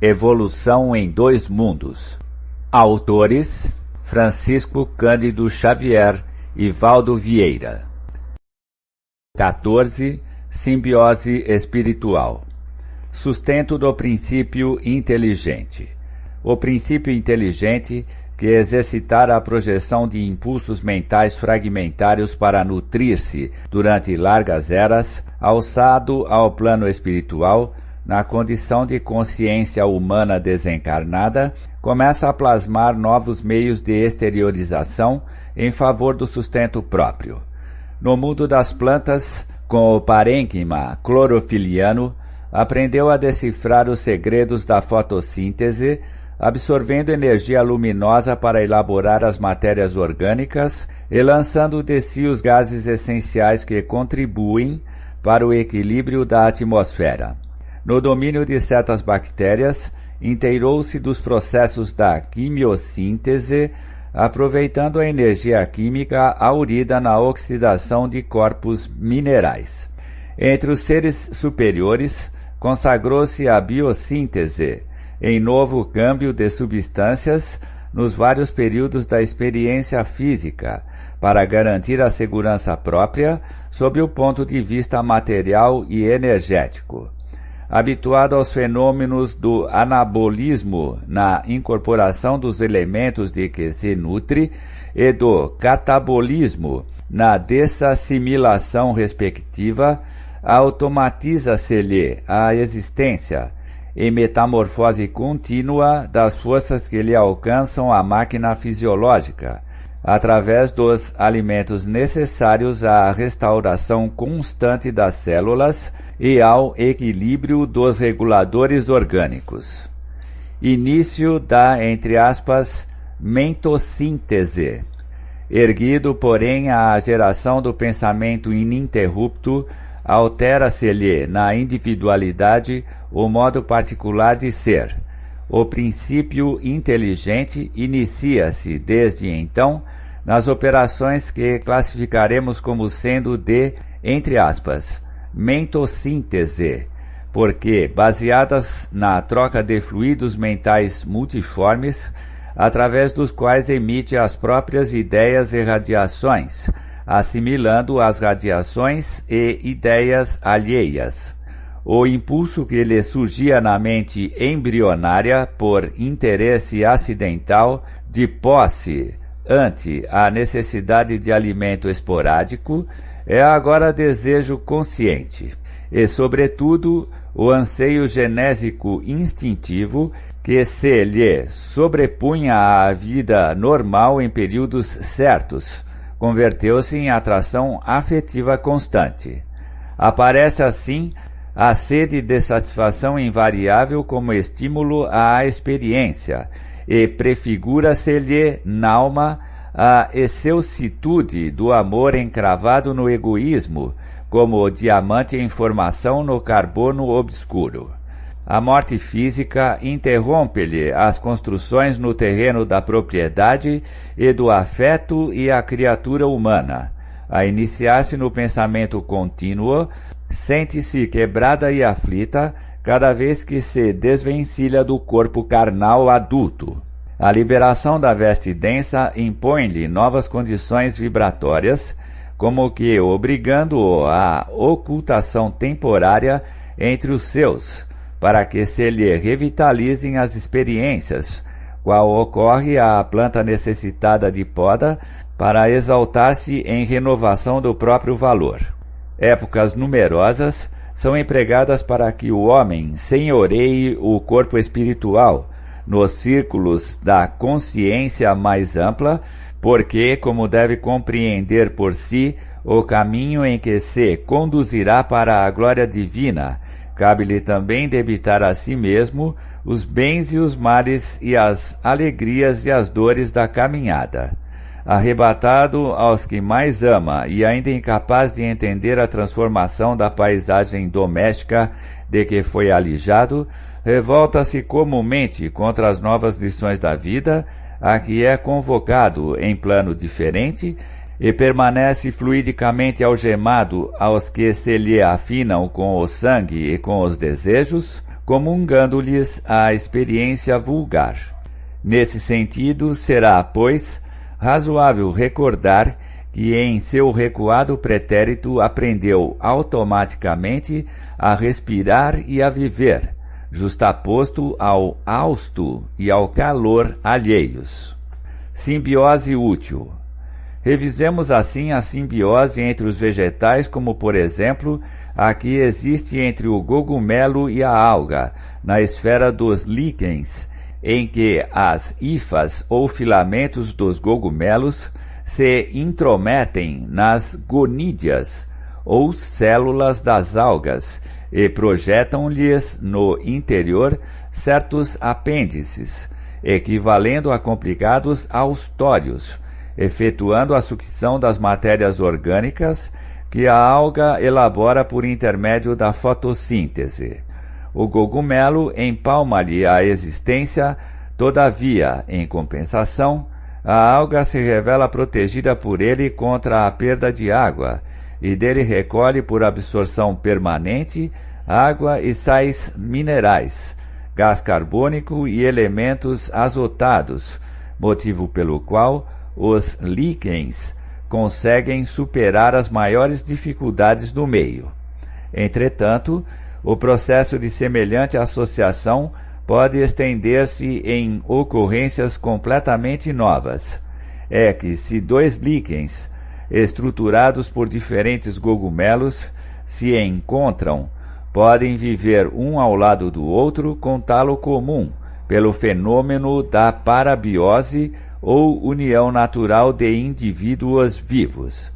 Evolução em Dois Mundos. Autores: Francisco Cândido Xavier e Valdo Vieira. 14. Simbiose espiritual. Sustento do princípio inteligente. O princípio inteligente, que exercitara a projeção de impulsos mentais fragmentários para nutrir-se durante largas eras, alçado ao plano espiritual, na condição de consciência humana desencarnada, começa a plasmar novos meios de exteriorização em favor do sustento próprio. No mundo das plantas, com o parênquima clorofiliano, aprendeu a decifrar os segredos da fotossíntese, absorvendo energia luminosa para elaborar as matérias orgânicas e lançando de si os gases essenciais que contribuem para o equilíbrio da atmosfera. No domínio de certas bactérias, inteirou-se dos processos da quimiossíntese, aproveitando a energia química aurida na oxidação de corpos minerais. Entre os seres superiores, consagrou-se a biossíntese, em novo câmbio de substâncias nos vários períodos da experiência física, para garantir a segurança própria sob o ponto de vista material e energético. Habituado aos fenômenos do anabolismo na incorporação dos elementos de que se nutre e do catabolismo na desassimilação respectiva, automatiza-se-lhe a existência em metamorfose contínua das forças que lhe alcançam a máquina fisiológica, através dos alimentos necessários à restauração constante das células e ao equilíbrio dos reguladores orgânicos. Início da, entre aspas, mentossíntese. Erguido, porém, à geração do pensamento ininterrupto, altera-se-lhe na individualidade o modo particular de ser. O princípio inteligente inicia-se, desde então, nas operações que classificaremos como sendo de, entre aspas, mentossíntese, porque, baseadas na troca de fluidos mentais multiformes, através dos quais emite as próprias ideias e radiações, assimilando as radiações e ideias alheias. O impulso que lhe surgia na mente embrionária por interesse acidental de posse ante a necessidade de alimento esporádico é agora desejo consciente e, sobretudo, o anseio genésico instintivo que se lhe sobrepunha à vida normal em períodos certos, converteu-se em atração afetiva constante. Aparece assim a sede de satisfação invariável como estímulo à experiência, e prefigura-se-lhe n'alma a excelsitude do amor encravado no egoísmo, como o diamante em formação no carbono obscuro. A morte física interrompe-lhe as construções no terreno da propriedade e do afeto e a criatura humana. A iniciar-se no pensamento contínuo, sente-se quebrada e aflita cada vez que se desvencilha do corpo carnal adulto. A liberação da veste densa impõe-lhe novas condições vibratórias, como que obrigando-o à ocultação temporária entre os seus, para que se lhe revitalizem as experiências, qual ocorre à planta necessitada de poda para exaltar-se em renovação do próprio valor. Épocas numerosas são empregadas para que o homem senhoreie o corpo espiritual nos círculos da consciência mais ampla, porque, como deve compreender por si o caminho em que se conduzirá para a glória divina, cabe-lhe também debitar a si mesmo os bens e os males e as alegrias e as dores da caminhada. Arrebatado aos que mais ama e ainda incapaz de entender a transformação da paisagem doméstica de que foi alijado, revolta-se comumente contra as novas lições da vida, a que é convocado em plano diferente, e permanece fluidicamente algemado aos que se lhe afinam com o sangue e com os desejos, comungando-lhes a experiência vulgar. Nesse sentido, será, pois, razoável recordar que em seu recuado pretérito aprendeu automaticamente a respirar e a viver, justaposto ao hausto e ao calor alheios. Simbiose útil. Revisemos assim a simbiose entre os vegetais, como por exemplo a que existe entre o cogumelo e a alga, na esfera dos líquens, em que as hifas ou filamentos dos cogumelos se intrometem nas gonídeas ou células das algas e projetam-lhes no interior certos apêndices, equivalendo a complicados austórios, efetuando a sucção das matérias orgânicas que a alga elabora por intermédio da fotossíntese. O cogumelo empalma-lhe a existência, todavia, em compensação, a alga se revela protegida por ele contra a perda de água, e dele recolhe por absorção permanente água e sais minerais, gás carbônico e elementos azotados, motivo pelo qual os líquens conseguem superar as maiores dificuldades do meio. Entretanto, o processo de semelhante associação pode estender-se em ocorrências completamente novas. É que se dois líquens, estruturados por diferentes cogumelos, se encontram, podem viver um ao lado do outro com talo comum, pelo fenômeno da parabiose ou união natural de indivíduos vivos.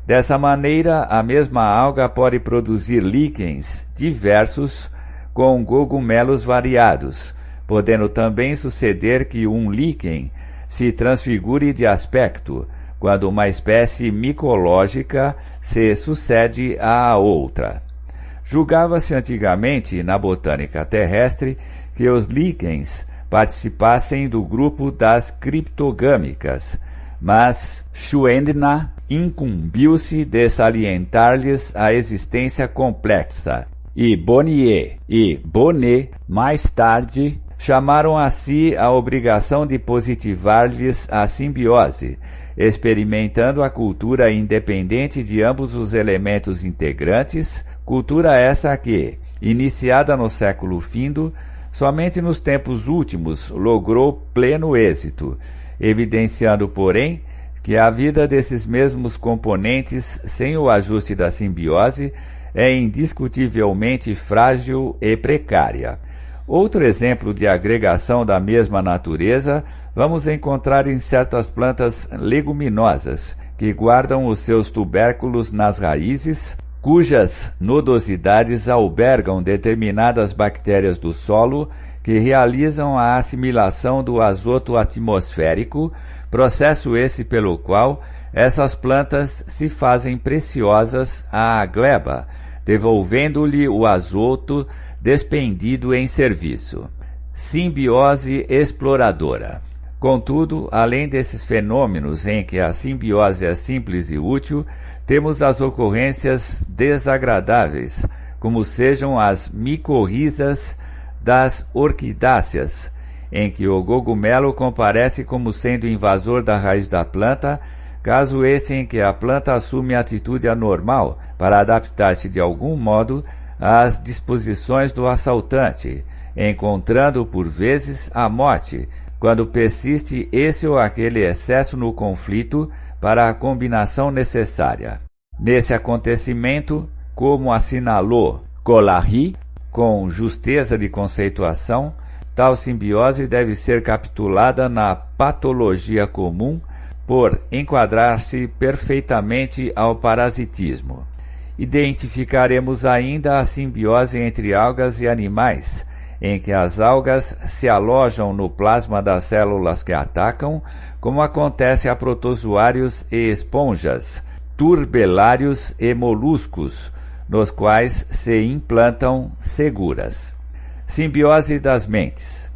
Dessa maneira, a mesma alga pode produzir líquens diversos com cogumelos variados, podendo também suceder que um líquen se transfigure de aspecto, quando uma espécie micológica se sucede à outra. Julgava-se antigamente, na botânica terrestre, que os líquens participassem do grupo das criptogâmicas, mas Schwendna incumbiu-se de salientar-lhes a existência complexa, e Bonnier e Bonnet, mais tarde, chamaram a si a obrigação de positivar-lhes a simbiose, experimentando a cultura independente de ambos os elementos integrantes, cultura essa que, iniciada no século findo, somente nos tempos últimos logrou pleno êxito, evidenciando, porém, que a vida desses mesmos componentes, sem o ajuste da simbiose, é indiscutivelmente frágil e precária. Outro exemplo de agregação da mesma natureza vamos encontrar em certas plantas leguminosas, que guardam os seus tubérculos nas raízes, cujas nodosidades albergam determinadas bactérias do solo que realizam a assimilação do azoto atmosférico, processo esse pelo qual essas plantas se fazem preciosas à gleba, devolvendo-lhe o azoto despendido em serviço. Simbiose exploradora. Contudo, além desses fenômenos em que a simbiose é simples e útil, temos as ocorrências desagradáveis, como sejam as micorrizas das orquidáceas, em que o cogumelo comparece como sendo invasor da raiz da planta, caso esse em que a planta assume atitude anormal para adaptar-se de algum modo às disposições do assaltante, encontrando por vezes a morte, quando persiste esse ou aquele excesso no conflito para a combinação necessária. Nesse acontecimento, como assinalou Colary, com justeza de conceituação, tal simbiose deve ser capitulada na patologia comum por enquadrar-se perfeitamente ao parasitismo. Identificaremos ainda a simbiose entre algas e animais, em que as algas se alojam no plasma das células que atacam, como acontece a protozoários e esponjas, turbelários e moluscos, nos quais se implantam seguras. Simbiose das mentes.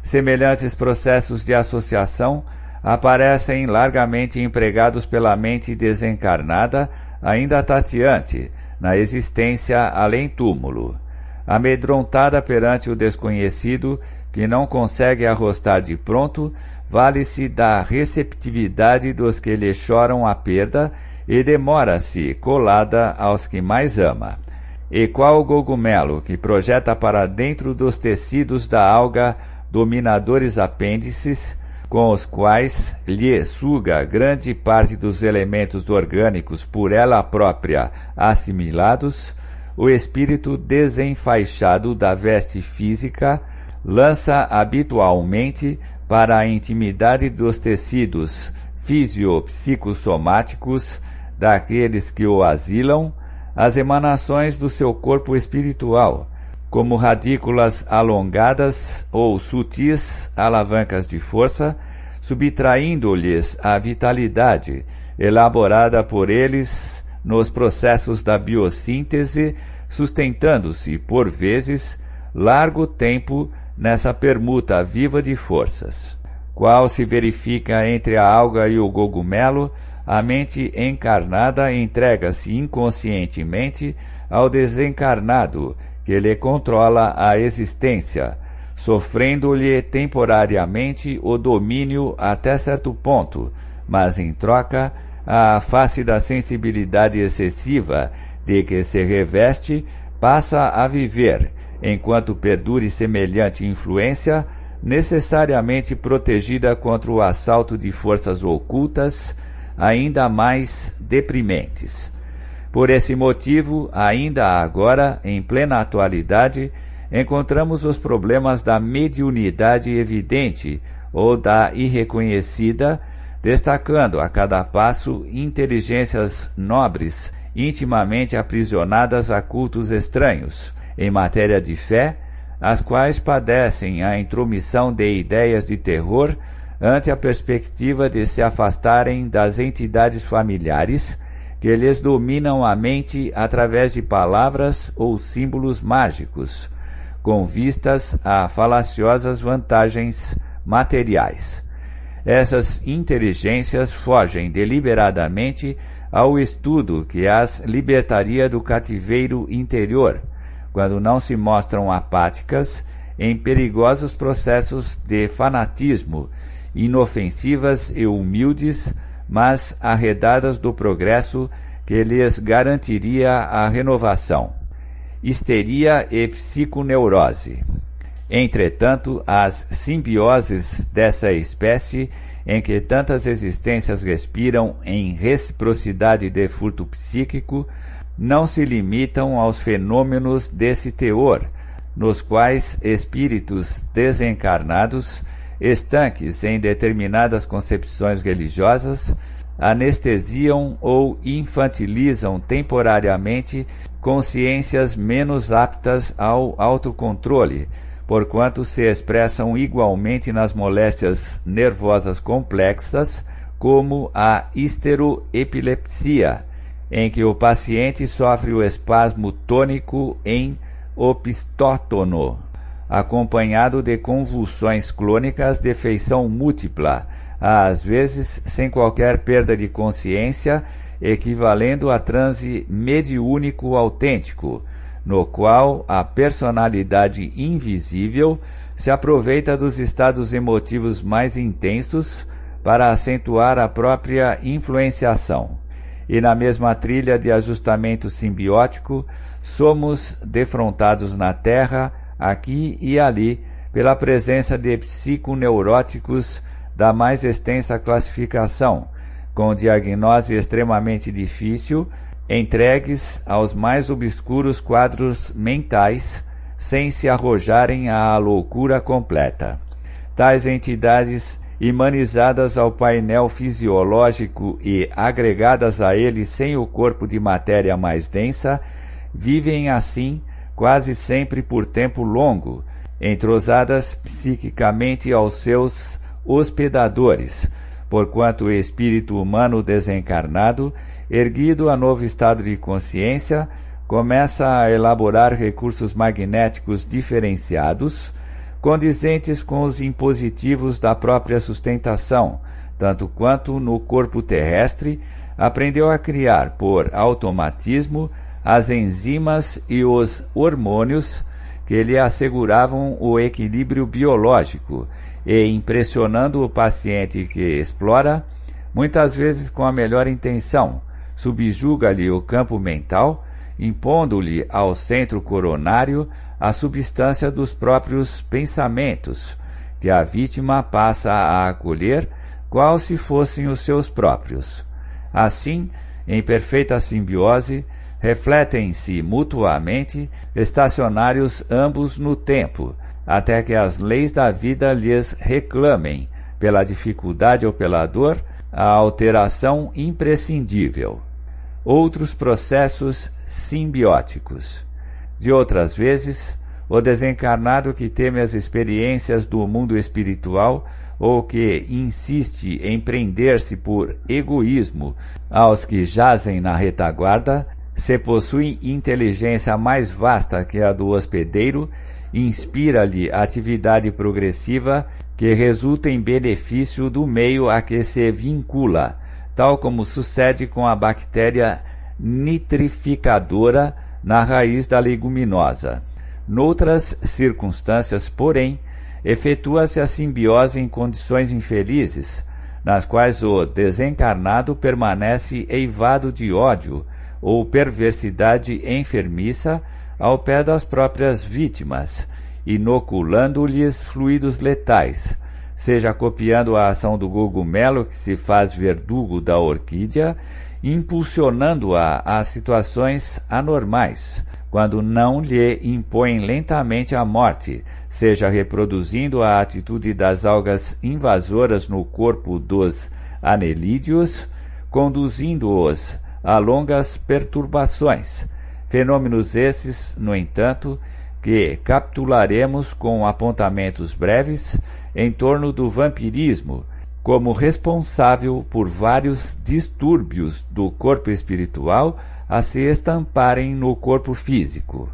Semelhantes processos de associação aparecem largamente empregados pela mente desencarnada, ainda tateante, na existência além-túmulo. Amedrontada perante o desconhecido, que não consegue arrostar de pronto, vale-se da receptividade dos que lhe choram a perda e demora-se colada aos que mais ama. E qual o cogumelo que projeta para dentro dos tecidos da alga dominadores apêndices, com os quais lhe suga grande parte dos elementos orgânicos por ela própria assimilados, o espírito desenfaixado da veste física lança habitualmente para a intimidade dos tecidos fisiopsicossomáticos daqueles que o asilam as emanações do seu corpo espiritual, como radículas alongadas ou sutis alavancas de força, subtraindo-lhes a vitalidade elaborada por eles nos processos da biossíntese, sustentando-se, por vezes, largo tempo nessa permuta viva de forças. Qual se verifica entre a alga e o cogumelo, a mente encarnada entrega-se inconscientemente ao desencarnado, que lhe controla a existência, sofrendo-lhe temporariamente o domínio até certo ponto, mas em troca, à face da sensibilidade excessiva de que se reveste, passa a viver, enquanto perdure semelhante influência, necessariamente protegida contra o assalto de forças ocultas, ainda mais deprimentes. Por esse motivo, ainda agora, em plena atualidade, encontramos os problemas da mediunidade evidente ou da irreconhecida, destacando a cada passo inteligências nobres intimamente aprisionadas a cultos estranhos, em matéria de fé, as quais padecem a intromissão de ideias de terror ante a perspectiva de se afastarem das entidades familiares que lhes dominam a mente através de palavras ou símbolos mágicos, com vistas a falaciosas vantagens materiais. Essas inteligências fogem deliberadamente ao estudo que as libertaria do cativeiro interior, quando não se mostram apáticas em perigosos processos de fanatismo, inofensivas e humildes, mas arredadas do progresso que lhes garantiria a renovação. Histeria e psiconeurose. Entretanto, as simbioses dessa espécie, em que tantas existências respiram em reciprocidade de furto psíquico, não se limitam aos fenômenos desse teor, nos quais espíritos desencarnados, estanques em determinadas concepções religiosas, anestesiam ou infantilizam temporariamente consciências menos aptas ao autocontrole, porquanto se expressam igualmente nas moléstias nervosas complexas, como a histeroepilepsia, em que o paciente sofre o espasmo tônico em opistótono, acompanhado de convulsões clônicas de feição múltipla, às vezes sem qualquer perda de consciência, equivalendo a transe mediúnico autêntico, no qual a personalidade invisível se aproveita dos estados emotivos mais intensos para acentuar a própria influenciação. E na mesma trilha de ajustamento simbiótico, somos defrontados na Terra, aqui e ali, pela presença de psiconeuróticos da mais extensa classificação, com diagnose extremamente difícil, entregues aos mais obscuros quadros mentais, sem se arrojarem à loucura completa. Tais entidades, imanizadas ao painel fisiológico e agregadas a ele sem o corpo de matéria mais densa, vivem assim quase sempre por tempo longo, entrosadas psiquicamente aos seus hospedadores, porquanto o espírito humano desencarnado, erguido a novo estado de consciência, começa a elaborar recursos magnéticos diferenciados, condizentes com os impositivos da própria sustentação, tanto quanto no corpo terrestre aprendeu a criar por automatismo as enzimas e os hormônios que lhe asseguravam o equilíbrio biológico e, impressionando o paciente que explora, muitas vezes com a melhor intenção, subjuga-lhe o campo mental, impondo-lhe ao centro coronário a substância dos próprios pensamentos, que a vítima passa a acolher qual se fossem os seus próprios. Assim, em perfeita simbiose, refletem-se mutuamente, estacionários ambos no tempo, até que as leis da vida lhes reclamem, pela dificuldade ou pela dor, a alteração imprescindível. Outros processos simbióticos. De outras vezes, o desencarnado que teme as experiências do mundo espiritual ou que insiste em prender-se por egoísmo aos que jazem na retaguarda, se possui inteligência mais vasta que a do hospedeiro, inspira-lhe atividade progressiva que resulta em benefício do meio a que se vincula, tal como sucede com a bactéria nitrificadora na raiz da leguminosa. Noutras circunstâncias, porém, efetua-se a simbiose em condições infelizes, nas quais o desencarnado permanece eivado de ódio ou perversidade enfermiça ao pé das próprias vítimas, inoculando-lhes fluidos letais, seja copiando a ação do cogumelo que se faz verdugo da orquídea, impulsionando-a a situações anormais, quando não lhe impõem lentamente a morte, seja reproduzindo a atitude das algas invasoras no corpo dos anelídeos, conduzindo-os a longas perturbações, fenômenos esses, no entanto, que capitularemos com apontamentos breves em torno do vampirismo, como responsável por vários distúrbios do corpo espiritual a se estamparem no corpo físico.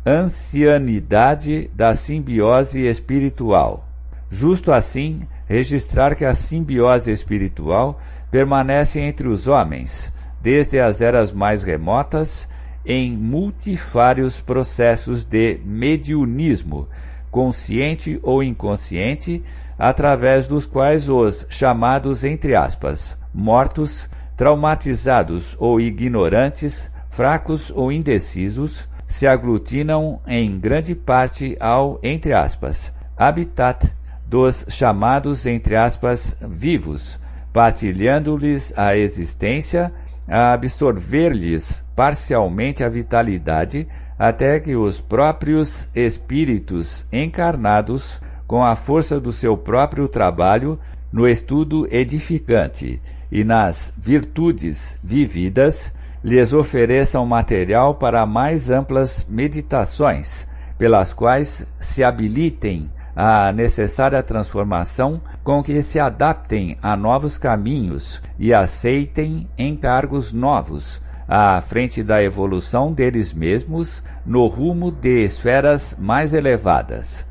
Ancianidade da simbiose espiritual. Justo assim, registrar que a simbiose espiritual permanece entre os homens, desde as eras mais remotas, em multifários processos de mediunismo, consciente ou inconsciente, através dos quais os chamados, entre aspas, mortos, traumatizados ou ignorantes, fracos ou indecisos, se aglutinam em grande parte ao, entre aspas, habitat dos chamados, entre aspas, vivos, partilhando-lhes a existência, a absorver-lhes parcialmente a vitalidade, até que os próprios espíritos encarnados, com a força do seu próprio trabalho, no estudo edificante e nas virtudes vividas, lhes ofereçam material para mais amplas meditações, pelas quais se habilitem à necessária transformação, com que se adaptem a novos caminhos e aceitem encargos novos, à frente da evolução deles mesmos no rumo de esferas mais elevadas.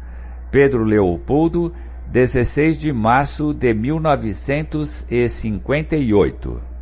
Pedro Leopoldo, 16 de março de 1958.